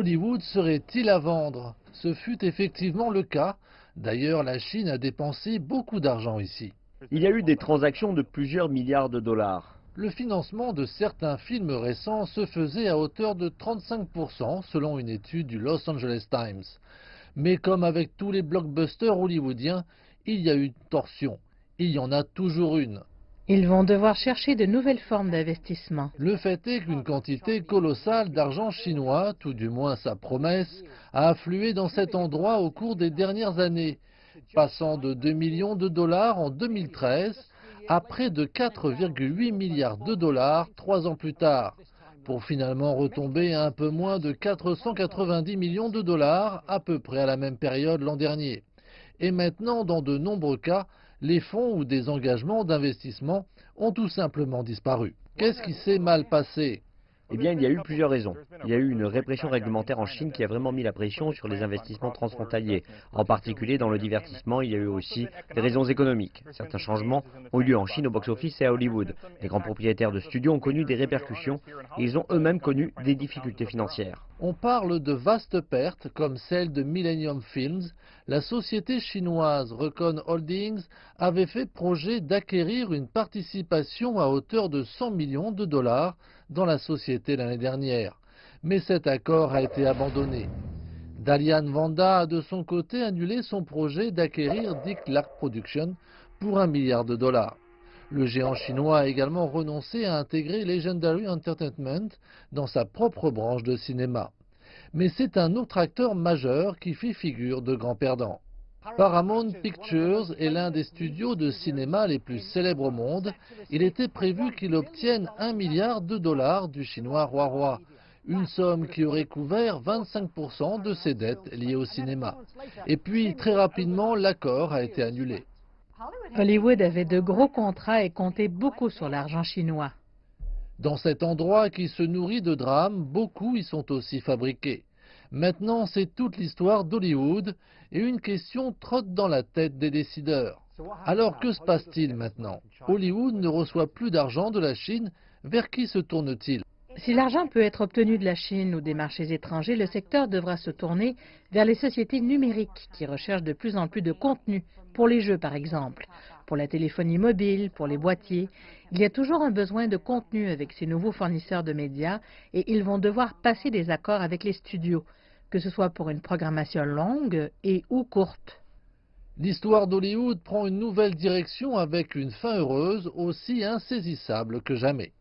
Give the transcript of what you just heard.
Hollywood serait-il à vendre? Ce fut effectivement le cas. D'ailleurs, la Chine a dépensé beaucoup d'argent ici. Il y a eu des transactions de plusieurs milliards de dollars. Le financement de certains films récents se faisait à hauteur de 35% selon une étude du Los Angeles Times. Mais comme avec tous les blockbusters hollywoodiens, il y a eu une torsion. Il y en a toujours une. Ils vont devoir chercher de nouvelles formes d'investissement. Le fait est qu'une quantité colossale d'argent chinois, tout du moins sa promesse, a afflué dans cet endroit au cours des dernières années, passant de 2 millions de dollars en 2013 à près de 4,8 milliards de dollars 3 ans plus tard, pour finalement retomber à un peu moins de 490 millions de dollars à peu près à la même période l'an dernier. Et maintenant, dans de nombreux cas, les fonds ou des engagements d'investissement ont tout simplement disparu. Qu'est-ce qui s'est mal passé? Eh bien, il y a eu plusieurs raisons. Il y a eu une répression réglementaire en Chine qui a vraiment mis la pression sur les investissements transfrontaliers. En particulier dans le divertissement, il y a eu aussi des raisons économiques. Certains changements ont eu lieu en Chine au box-office et à Hollywood. Les grands propriétaires de studios ont connu des répercussions et ils ont eux-mêmes connu des difficultés financières. On parle de vastes pertes comme celle de Millennium Films. La société chinoise Recon Holdings avait fait projet d'acquérir une participation à hauteur de 100 millions de dollars dans la société l'année dernière. Mais cet accord a été abandonné. Dalian Wanda a de son côté annulé son projet d'acquérir Dick Clark Productions pour 1 milliard de dollars. Le géant chinois a également renoncé à intégrer Legendary Entertainment dans sa propre branche de cinéma. Mais c'est un autre acteur majeur qui fait figure de grand perdant. Paramount Pictures est l'un des studios de cinéma les plus célèbres au monde. Il était prévu qu'il obtienne 1 milliard de dollars du chinois Huarui, une somme qui aurait couvert 25% de ses dettes liées au cinéma. Et puis, très rapidement, l'accord a été annulé. Hollywood avait de gros contrats et comptait beaucoup sur l'argent chinois. Dans cet endroit qui se nourrit de drames, beaucoup y sont aussi fabriqués. Maintenant, c'est toute l'histoire d'Hollywood et une question trotte dans la tête des décideurs. Alors que se passe-t-il maintenant? Hollywood ne reçoit plus d'argent de la Chine, vers qui se tourne-t-il? Si l'argent peut être obtenu de la Chine ou des marchés étrangers, le secteur devra se tourner vers les sociétés numériques qui recherchent de plus en plus de contenu, pour les jeux par exemple, pour la téléphonie mobile, pour les boîtiers. Il y a toujours un besoin de contenu avec ces nouveaux fournisseurs de médias et ils vont devoir passer des accords avec les studios, que ce soit pour une programmation longue et ou courte. L'histoire d'Hollywood prend une nouvelle direction avec une fin heureuse aussi insaisissable que jamais.